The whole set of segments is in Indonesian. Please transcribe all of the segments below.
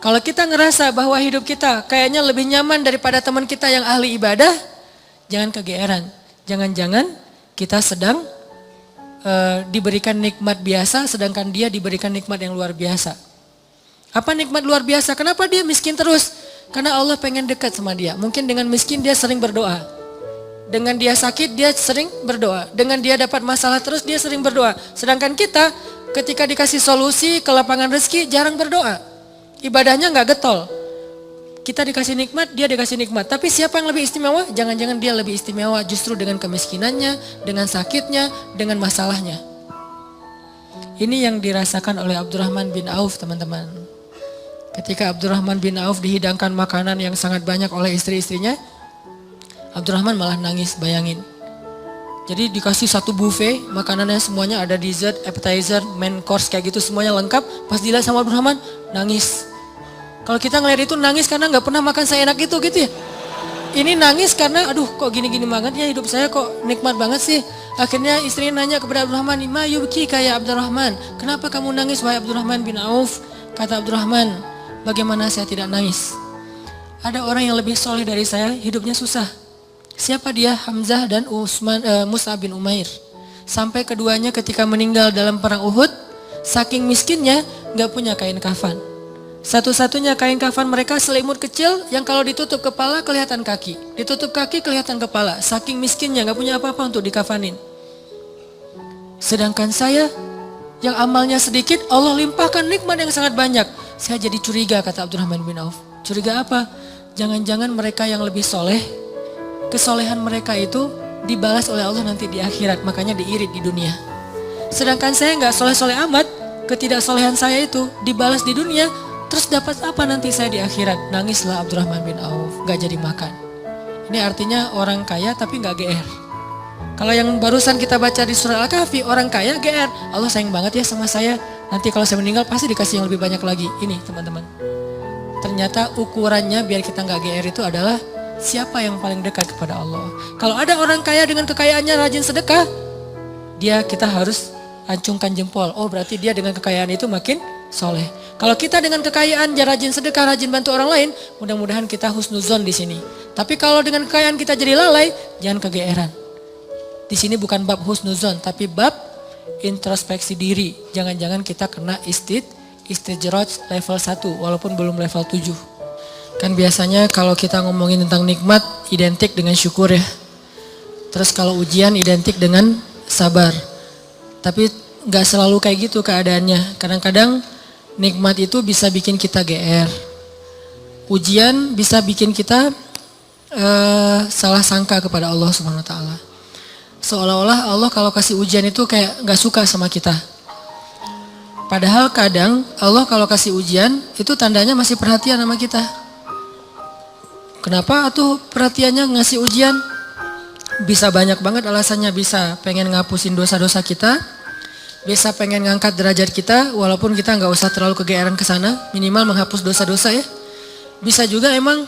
Kalau kita ngerasa bahwa hidup kita kayaknya lebih nyaman daripada teman kita yang ahli ibadah, jangan kegeeran. Jangan-jangan kita sedang diberikan nikmat biasa sedangkan dia diberikan nikmat yang luar biasa. Apa nikmat luar biasa? Kenapa dia miskin terus? Karena Allah pengen dekat sama dia. Mungkin dengan miskin dia sering berdoa. Dengan dia sakit dia sering berdoa. Dengan dia dapat masalah terus dia sering berdoa. Sedangkan kita ketika dikasih solusi ke lapangan rezeki jarang berdoa. Ibadahnya nggak getol. Kita dikasih nikmat, dia dikasih nikmat. Tapi siapa yang lebih istimewa? Jangan-jangan dia lebih istimewa justru dengan kemiskinannya, dengan sakitnya, dengan masalahnya. Ini yang dirasakan oleh Abdurrahman bin Auf, teman-teman. Ketika Abdurrahman bin Auf dihidangkan makanan yang sangat banyak oleh istri-istrinya, Abdurrahman malah nangis, bayangin. Jadi dikasih satu buffet, makanannya semuanya ada dessert, appetizer, main course kayak gitu semuanya lengkap. Pas dilihat sama Abdurrahman, nangis. Kalau kita ngeliat itu nangis karena nggak pernah makan seenak itu gitu ya. Ini nangis karena aduh kok gini-gini banget ya hidup saya kok nikmat banget sih. Akhirnya istrinya nanya kepada Abdurrahman, "Ma yubki kayak Abdurrahman. Kenapa kamu nangis wahai Abdurrahman bin Auf?" Kata Abdurrahman, "Bagaimana saya tidak nangis? Ada orang yang lebih soleh dari saya, hidupnya susah." Siapa dia? Hamzah dan Mus'ab bin Umair. Sampai keduanya ketika meninggal dalam perang Uhud, saking miskinnya nggak punya kain kafan. Satu-satunya kain kafan mereka selimut kecil yang kalau ditutup kepala kelihatan kaki. Ditutup kaki kelihatan kepala. Saking miskinnya gak punya apa-apa untuk dikafanin. Sedangkan saya yang amalnya sedikit Allah limpahkan nikmat yang sangat banyak. Saya jadi curiga kata Abdurrahman bin Auf. Curiga apa? Jangan-jangan mereka yang lebih soleh, kesolehan mereka itu dibalas oleh Allah nanti di akhirat. Makanya diirit di dunia. Sedangkan saya gak soleh-soleh amat. Ketidaksolehan saya itu dibalas di dunia. Terus dapat apa nanti saya di akhirat? Nangislah Abdurrahman bin Auf, gak jadi makan. Ini artinya orang kaya tapi gak GR. Kalau yang barusan kita baca di surah Al-Kahfi, orang kaya GR. Allah sayang banget ya sama saya. Nanti kalau saya meninggal pasti dikasih yang lebih banyak lagi. Ini teman-teman. Ternyata ukurannya biar kita gak GR itu adalah siapa yang paling dekat kepada Allah. Kalau ada orang kaya dengan kekayaannya rajin sedekah, kita harus acungkan jempol. Oh berarti dia dengan kekayaan itu makin soleh. Kalau kita dengan kekayaan rajin sedekah, rajin bantu orang lain, mudah-mudahan kita husnuzon di sini. Tapi kalau dengan kekayaan kita jadi lalai, jangan kegeeran. Di sini bukan bab husnuzon, tapi bab introspeksi diri. Jangan-jangan kita kena istijraj level 1 walaupun belum level 7. Kan biasanya kalau kita ngomongin tentang nikmat identik dengan syukur ya. Terus kalau ujian identik dengan sabar. Tapi gak selalu kayak gitu keadaannya. Kadang-kadang nikmat itu bisa bikin kita GR. Ujian bisa bikin kita salah sangka kepada Allah Subhanahu wa taala. Seolah-olah Allah kalau kasih ujian itu kayak gak suka sama kita. Padahal kadang Allah kalau kasih ujian itu tandanya masih perhatian sama kita. Kenapa atuh perhatiannya ngasih ujian? Bisa banyak banget alasannya, bisa pengen ngapusin dosa-dosa kita. Bisa pengen ngangkat derajat kita walaupun kita nggak usah terlalu kegeeran ke sana, minimal menghapus dosa-dosa ya. Bisa juga emang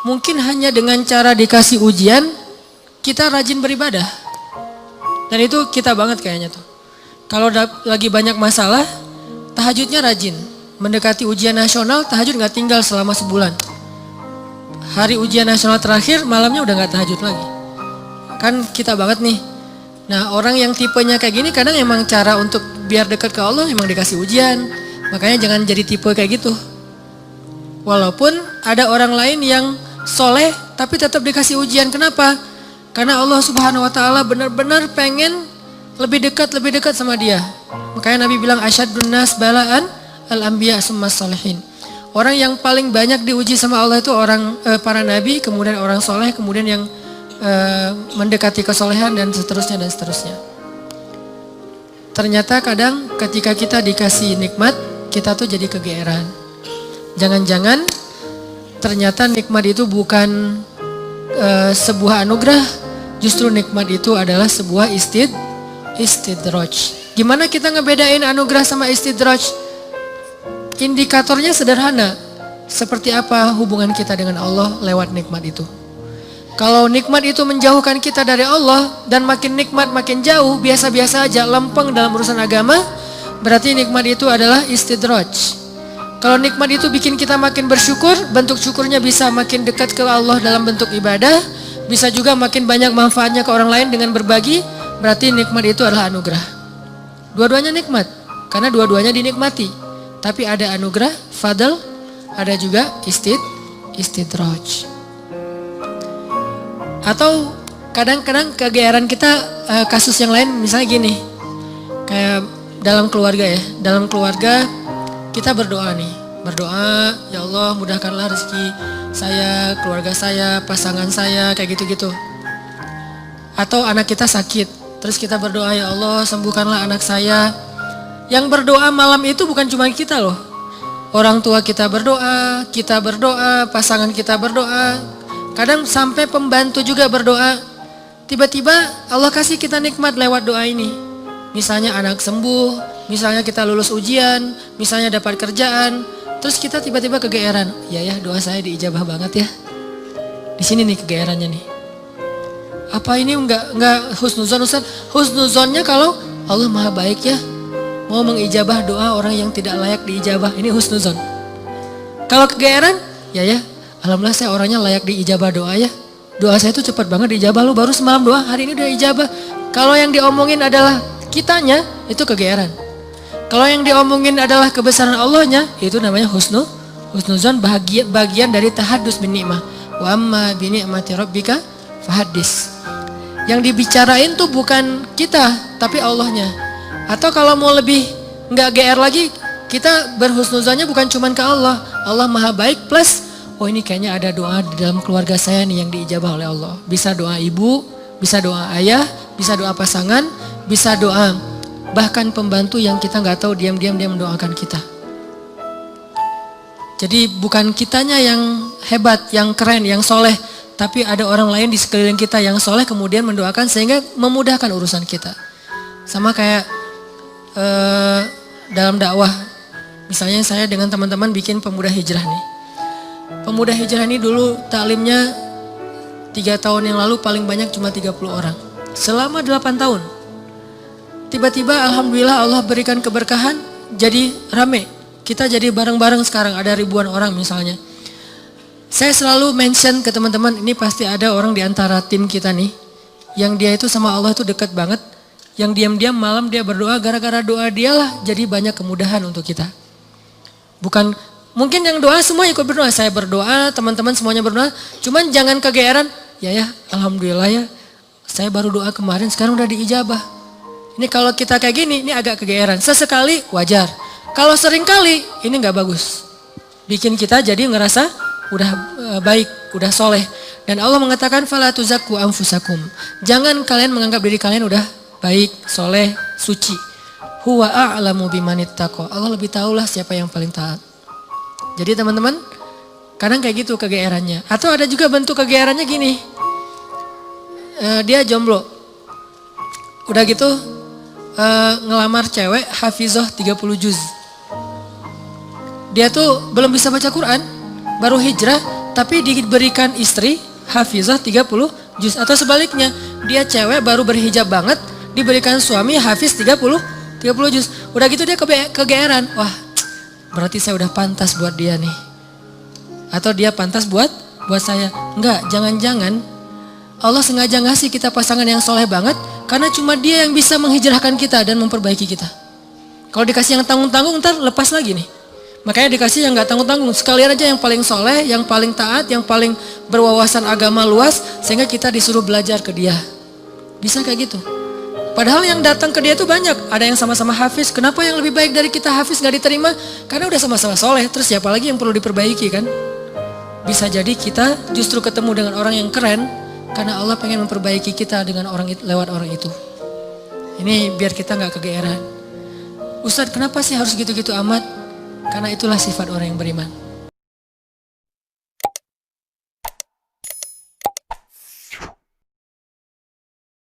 mungkin hanya dengan cara dikasih ujian kita rajin beribadah. Dan itu kita banget kayaknya tuh. Kalau lagi banyak masalah, tahajudnya rajin. Mendekati ujian nasional, tahajud nggak tinggal selama sebulan. Hari ujian nasional terakhir, malamnya udah nggak tahajud lagi. Kan kita banget nih. Nah orang yang tipenya kayak gini kadang emang cara untuk biar dekat ke Allah emang dikasih ujian. Makanya jangan jadi tipe kayak gitu. Walaupun ada orang lain yang soleh tapi tetap dikasih ujian. Kenapa? Karena Allah Subhanahu wa taala benar-benar pengen lebih dekat sama dia. Makanya Nabi bilang asyadun nas balaan al-anbiya summas solehin. Orang yang paling banyak diuji sama Allah itu orang para nabi, kemudian orang soleh, kemudian yang mendekati kesolehan dan seterusnya dan seterusnya. Ternyata kadang ketika kita dikasih nikmat, kita tuh jadi kegeeran. Jangan-jangan ternyata nikmat itu bukan sebuah anugerah, justru nikmat itu adalah sebuah istidraj. Gimana kita ngebedain anugerah sama istidraj? Indikatornya sederhana. Seperti apa hubungan kita dengan Allah lewat nikmat itu. Kalau nikmat itu menjauhkan kita dari Allah dan makin nikmat makin jauh, biasa-biasa aja, lempeng dalam urusan agama, berarti nikmat itu adalah istidraj. Kalau nikmat itu bikin kita makin bersyukur, bentuk syukurnya bisa makin dekat ke Allah dalam bentuk ibadah, bisa juga makin banyak manfaatnya ke orang lain dengan berbagi, berarti nikmat itu adalah anugerah. Dua-duanya nikmat, karena dua-duanya dinikmati. Tapi ada anugerah, fadl, ada juga istidraj. Atau kadang-kadang kegeeran kita kasus yang lain, misalnya gini, kayak dalam keluarga ya, dalam keluarga kita berdoa nih, berdoa ya Allah mudahkanlah rezeki saya, keluarga saya, pasangan saya, kayak gitu-gitu. Atau anak kita sakit, terus kita berdoa ya Allah sembuhkanlah anak saya. Yang berdoa malam itu bukan cuma kita loh, orang tua kita berdoa, pasangan kita berdoa, kadang sampai pembantu juga berdoa. Tiba-tiba Allah kasih kita nikmat lewat doa ini. Misalnya anak sembuh, misalnya kita lulus ujian, misalnya dapat kerjaan, terus kita tiba-tiba kegeeran. Ya doa saya diijabah banget ya. Di sini nih kegeerannya nih. Apa ini enggak husnuzon Ustaz? Husnuzonnya kalau Allah maha baik ya, mau mengijabah doa orang yang tidak layak diijabah, ini husnuzon. Kalau kegeeran, ya alhamdulillah saya orangnya layak diijabah doa ya. Doa saya itu cepat banget diijabah, lo baru semalam doa, hari ini udah ijabah. Kalau yang diomongin adalah kitanya, itu kegeeran. Kalau yang diomongin adalah kebesaran Allahnya, itu namanya husnuzon, bagian dari tahaddus bin ni'mah. Wa amma bi ni'mati rabbika fahaddis. Yang dibicarain tuh bukan kita, tapi Allahnya. Atau kalau mau lebih nggak GR lagi, kita berhusnuzonnya bukan cuma ke Allah. Allah maha baik plus, oh ini kayaknya ada doa di dalam keluarga saya nih yang diijabah oleh Allah. Bisa doa ibu, bisa doa ayah, bisa doa pasangan, bisa doa bahkan pembantu yang kita nggak tahu diam-diam dia mendoakan kita. Jadi bukan kitanya yang hebat, yang keren, yang soleh, tapi ada orang lain di sekeliling kita yang soleh kemudian mendoakan sehingga memudahkan urusan kita. Sama kayak dalam dakwah, misalnya saya dengan teman-teman bikin pemuda hijrah nih. Pemuda hijrah ini dulu taklimnya 3 tahun yang lalu paling banyak cuma 30 orang. Selama 8 tahun. Tiba-tiba alhamdulillah Allah berikan keberkahan jadi rame. Kita jadi bareng-bareng sekarang ada ribuan orang misalnya. Saya selalu mention ke teman-teman ini pasti ada orang di antara tim kita nih. Yang dia itu sama Allah itu dekat banget. Yang diam-diam malam dia berdoa gara-gara doa dialah jadi banyak kemudahan untuk kita. Bukan mungkin yang doa semua ikut berdoa. Saya berdoa, teman-teman semuanya berdoa. Cuman jangan kegeeran. Ya alhamdulillah ya. Saya baru doa kemarin sekarang udah diijabah. Ini kalau kita kayak gini, ini agak kegeeran. Sesekali wajar. Kalau sering kali, ini gak bagus. Bikin kita jadi ngerasa udah baik, udah soleh. Dan Allah mengatakan, fala tuzakku anfusakum. Jangan kalian menganggap diri kalian udah baik, soleh, suci. Huwa a'lamu bimanittaqo. Allah lebih tahulah siapa yang paling taat. Jadi teman-teman, kadang kayak gitu kegeerannya. Atau ada juga bentuk kegeerannya gini. Dia jomblo. Udah gitu ngelamar cewek hafizah 30 juz. Dia tuh belum bisa baca Quran, baru hijrah, tapi diberikan istri hafizah 30 juz. Atau sebaliknya, dia cewek baru berhijab banget, diberikan suami hafiz 30 juz. Udah gitu dia kegeeran. Wah, berarti saya udah pantas buat dia nih. Atau dia pantas buat saya. Enggak, jangan-jangan Allah sengaja ngasih kita pasangan yang soleh banget karena cuma dia yang bisa menghijrahkan kita dan memperbaiki kita. Kalau dikasih yang tanggung-tanggung ntar lepas lagi nih. Makanya dikasih yang gak tanggung-tanggung. Sekalian aja yang paling soleh, yang paling taat, yang paling berwawasan agama luas sehingga kita disuruh belajar ke dia. Bisa kayak gitu. Padahal yang datang ke dia tuh banyak. Ada yang sama-sama hafiz. Kenapa yang lebih baik dari kita hafiz gak diterima? Karena udah sama-sama soleh. Terus siapa lagi yang perlu diperbaiki kan? Bisa jadi kita justru ketemu dengan orang yang keren karena Allah pengen memperbaiki kita dengan lewat orang itu. Ini biar kita gak kegeeran. Ustadz kenapa sih harus gitu-gitu amat? Karena itulah sifat orang yang beriman.